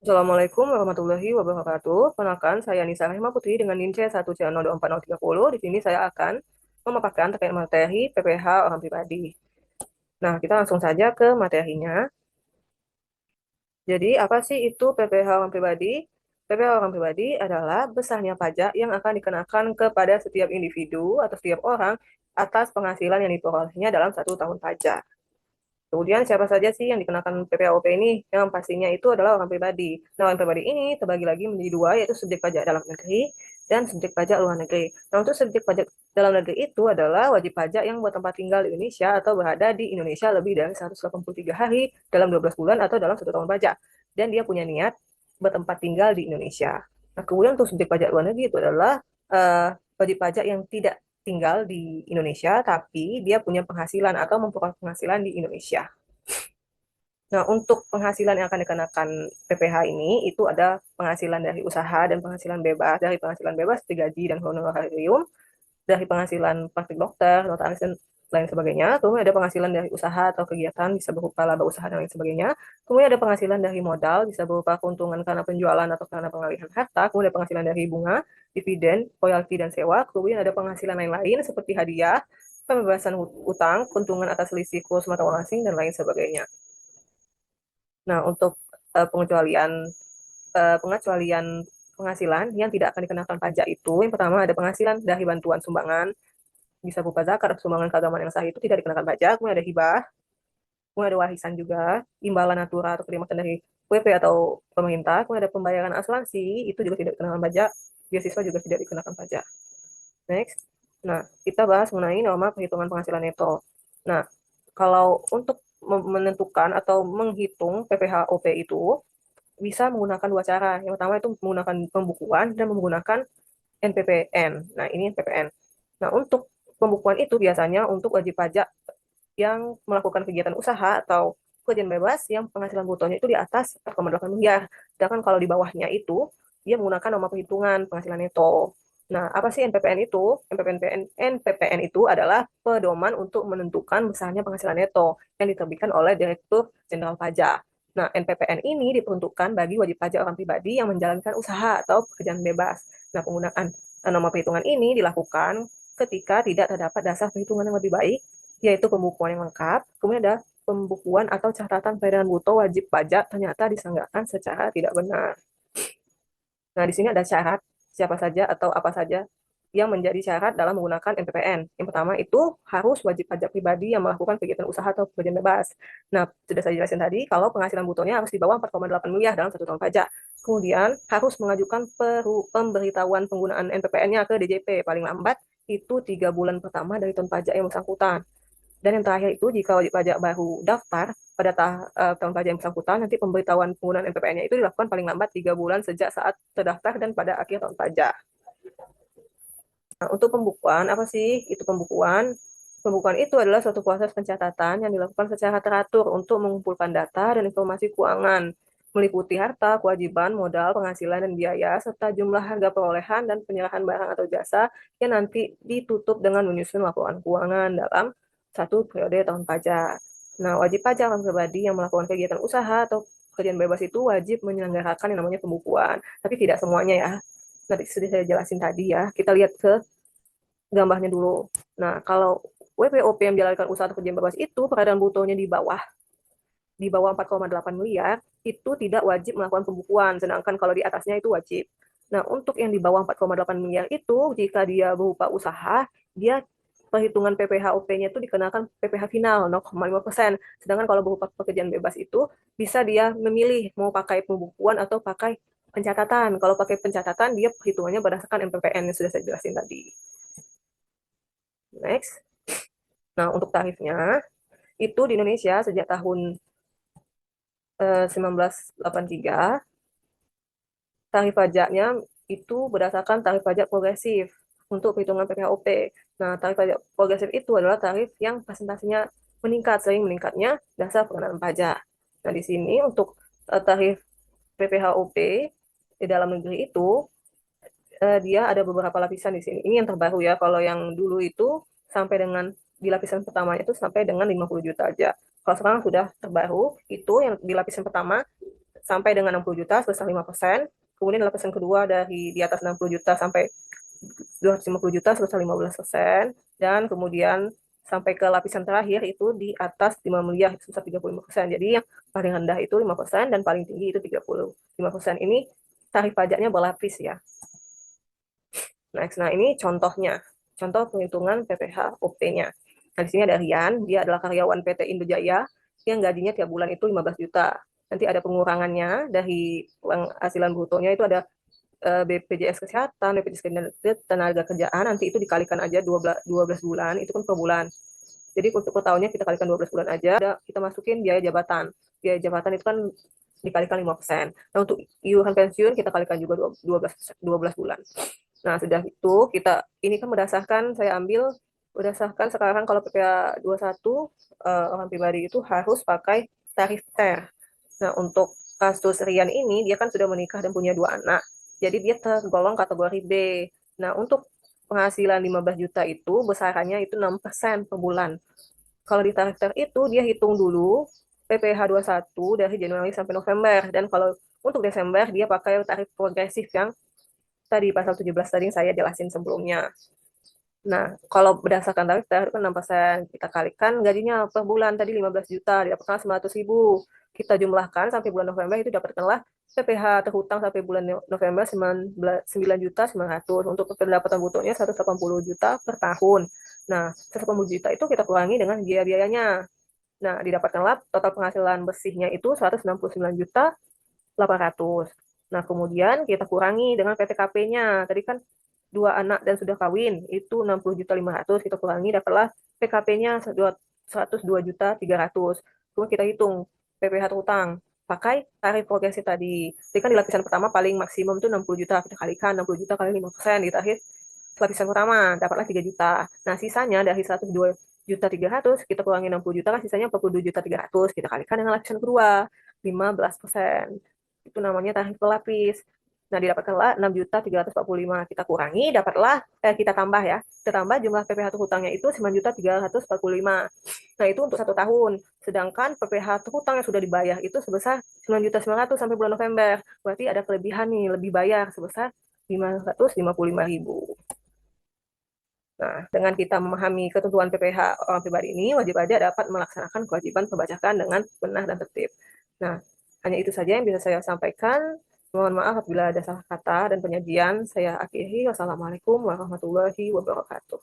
Assalamualaikum warahmatullahi wabarakatuh. Perkenalkan, saya Nisa Rahma Putri dengan NIM C1C024030. Di sini saya akan memaparkan terkait materi PPH orang pribadi. Nah, kita langsung saja ke materinya. Jadi, apa sih itu PPH orang pribadi? PPH orang pribadi adalah besarnya pajak yang akan dikenakan kepada setiap individu atau setiap orang atas penghasilan yang diperolehnya dalam satu tahun pajak. Kemudian siapa saja sih yang dikenakan PPAOP ini? Yang pastinya itu adalah orang pribadi. Nah, orang pribadi ini terbagi lagi menjadi dua, yaitu subjek pajak dalam negeri dan subjek pajak luar negeri. Nah, untuk subjek pajak dalam negeri itu adalah wajib pajak yang bertempat tinggal di Indonesia atau berada di Indonesia lebih dari 183 hari dalam 12 bulan atau dalam satu tahun pajak. Dan dia punya niat bertempat tinggal di Indonesia. Nah, kemudian untuk subjek pajak luar negeri itu adalah wajib pajak yang tidak tinggal di Indonesia, tapi dia punya penghasilan atau memperoleh penghasilan di Indonesia. Nah, untuk penghasilan yang akan dikenakan PPh ini, itu ada penghasilan dari usaha dan penghasilan bebas. Dari penghasilan bebas, gaji dan honorarium. Dari penghasilan praktik dokter, notaris, dan lain sebagainya. Kemudian ada penghasilan dari usaha atau kegiatan, bisa berupa laba usaha dan lain sebagainya. Kemudian ada penghasilan dari modal, bisa berupa keuntungan karena penjualan atau karena pengalihan harta. Kemudian ada penghasilan dari bunga, dividen, royalti, dan sewa. Kemudian ada penghasilan lain-lain seperti hadiah, pembebasan utang, keuntungan atas selisih kurs mata uang asing, dan lain sebagainya. Nah, untuk pengecualian pengecualian penghasilan yang tidak akan dikenakan pajak itu, yang pertama ada penghasilan dari bantuan sumbangan, bisa berupa zakat atau sumbangan keagamaan yang sah, itu tidak dikenakan pajak. Kemudian ada hibah, kemudian ada warisan juga, imbalan natura atau kenikmatan dari WP atau pemerintah, kemudian ada pembayaran asuransi, itu juga tidak dikenakan pajak, beasiswa juga tidak dikenakan pajak. Next. Nah, kita bahas mengenai norma perhitungan penghasilan neto. Nah, kalau untuk menentukan atau menghitung PPh-OP itu bisa menggunakan dua cara. Yang pertama itu menggunakan pembukuan dan menggunakan NPPN. Nah, ini NPPN. Nah, untuk pembukuan itu biasanya untuk wajib pajak yang melakukan kegiatan usaha atau pekerjaan bebas yang penghasilan brutonya itu di atas 4,8 miliar. Sedangkan kalau di bawahnya itu, dia menggunakan nomor perhitungan penghasilan neto. Nah, apa sih NPPN itu? NPPN itu adalah pedoman untuk menentukan besarnya penghasilan neto yang diterbitkan oleh Direktur Jenderal Pajak. Nah, NPPN ini diperuntukkan bagi wajib pajak orang pribadi yang menjalankan usaha atau pekerjaan bebas. Nah, penggunaan nomor perhitungan ini dilakukan ketika tidak terdapat dasar perhitungan yang lebih baik, yaitu pembukuan yang lengkap, kemudian ada pembukuan atau catatan peredaran bruto wajib pajak ternyata disanggakan secara tidak benar. Nah, di sini ada syarat siapa saja atau apa saja yang menjadi syarat dalam menggunakan NPPN. Yang pertama itu harus wajib pajak pribadi yang melakukan kegiatan usaha atau pekerjaan bebas. Nah, sudah saya jelasin tadi, kalau penghasilan brutonya harus di bawah 4,8 miliar dalam satu tahun pajak. Kemudian harus mengajukan pemberitahuan penggunaan NPPN-nya ke DJP paling lambat itu 3 bulan pertama dari tahun pajak yang bersangkutan. Dan yang terakhir itu, jika wajib pajak baru daftar pada tahun pajak yang bersangkutan, nanti pemberitahuan penggunaan NPPN-nya itu dilakukan paling lambat 3 bulan sejak saat terdaftar dan pada akhir tahun pajak. Nah, untuk pembukuan, apa sih itu pembukuan? Pembukuan itu adalah suatu proses pencatatan yang dilakukan secara teratur untuk mengumpulkan data dan informasi keuangan, meliputi harta, kewajiban, modal, penghasilan, dan biaya, serta jumlah harga perolehan dan penyerahan barang atau jasa yang nanti ditutup dengan menyusun laporan keuangan dalam satu periode tahun pajak. Nah, wajib pajak orang pribadi yang melakukan kegiatan usaha atau pekerjaan bebas itu wajib menyelenggarakan yang namanya pembukuan. Tapi tidak semuanya ya. Nanti sudah saya jelasin tadi ya. Kita lihat ke gambarnya dulu. Nah, kalau WPOP yang menjalankan usaha atau kerjaan bebas itu peradaan brutonya di bawah 4,8 miliar itu tidak wajib melakukan pembukuan, sedangkan kalau di atasnya itu wajib. Nah, untuk yang di bawah 4,8 miliar itu jika dia berupa usaha, dia perhitungan PPh-OP-nya itu dikenakan PPh final 0,5%. Sedangkan kalau berupa pekerjaan bebas itu bisa dia memilih mau pakai pembukuan atau pakai pencatatan. Kalau pakai pencatatan dia perhitungannya berdasarkan MPPN yang sudah saya jelasin tadi. Next. Nah, untuk tarifnya, itu di Indonesia sejak tahun 1983, tarif pajaknya itu berdasarkan tarif pajak progresif untuk perhitungan PPh-OP. Nah, tarif pajak progresif itu adalah tarif yang presentasinya meningkat, sering meningkatnya dasar pengenaan pajak. Nah, di sini untuk tarif PPh-OP di dalam negeri itu, dia ada beberapa lapisan di sini. Ini yang terbaru ya. Kalau yang dulu itu sampai dengan di lapisan pertamanya itu sampai dengan 50 juta aja. Kalau sekarang sudah terbaru, itu yang di lapisan pertama sampai dengan 60 juta sebesar 5%, kemudian lapisan kedua dari di atas 60 juta sampai 250 juta sebesar 15%, dan kemudian sampai ke lapisan terakhir itu di atas 5 miliar sebesar 35%. Jadi yang paling rendah itu 5% dan paling tinggi itu 35%. Ini tarif pajaknya berlapis ya. Next, nah ini contohnya, contoh penghitungan PPh OP-nya. Nah di sini ada Rian, dia adalah karyawan PT Indojaya yang gajinya tiap bulan itu 15 juta. Nanti ada pengurangannya dari penghasilan brutonya itu ada BPJS Kesehatan, BPJS Tenaga Kerjaan, nanti itu dikalikan aja 12 bulan, itu kan per bulan. Jadi untuk per tahunnya kita kalikan 12 bulan aja, kita masukin biaya jabatan. Biaya jabatan itu kan dikalikan 5%. Nah untuk iuran pensiun kita kalikan juga 12 bulan. Nah, sudah itu kita ini kan berdasarkan saya ambil berdasarkan sekarang kalau PPh 21 orang pribadi itu harus pakai tarif TER. Nah, untuk kasus Rian ini dia kan sudah menikah dan punya 2 anak. Jadi dia tergolong kategori B. Nah, untuk penghasilan 15 juta itu besarannya itu 6% per bulan. Kalau di tarif TER itu dia hitung dulu PPh 21 dari Januari sampai November, dan kalau untuk Desember dia pakai tarif progresif yang tadi pasal 17 tadi yang saya jelasin sebelumnya. Nah, kalau berdasarkan tarif THR kan 6%, kita kalikan gajinya per bulan tadi 15 juta, didapatkan 900.000. Kita jumlahkan sampai bulan November itu dapatkanlah PPh terhutang sampai bulan November 9.900.900. Untuk pendapatan brutonya 180 juta per tahun. Nah, 180 juta itu kita kurangi dengan biaya-biayanya. Nah, didapatkanlah total penghasilan bersihnya itu 169 juta 800. Nah, kemudian kita kurangi dengan PTKP-nya. Tadi kan 2 anak dan sudah kawin, itu 60 juta 500. Kita kurangi, dapatlah PKP-nya 102 juta 300. Kemudian kita hitung PPh terutang. Pakai tarif progresif tadi. Jadi kan di lapisan pertama paling maksimum itu 60 juta. Kita kalikan 60 juta kali 5%. Di akhir lapisan pertama dapatlah 3 juta. Nah, sisanya dari 102 juta 300, kita kurangi 60 juta kan sisanya 42 juta 300. Kita kalikan dengan lapisan kedua, 15%. Itu namanya tarif pelapis. Nah, didapatkanlah 6.345. Kita kurangi, dapatlah, kita tambah ya. Kita tambah jumlah PPh terhutangnya itu 9.345. Nah, itu untuk 1 tahun. Sedangkan PPh terhutang yang sudah dibayar itu sebesar 9.900 sampai bulan November. Berarti ada kelebihan nih, lebih bayar sebesar 555.000. Nah, dengan kita memahami ketentuan PPh orang pribadi ini, wajib pajak dapat melaksanakan kewajiban perpajakan dengan benar dan tertib. Nah, hanya itu saja yang bisa saya sampaikan. Mohon maaf apabila ada salah kata dan penyajian. Saya akhiri. Wassalamualaikum warahmatullahi wabarakatuh.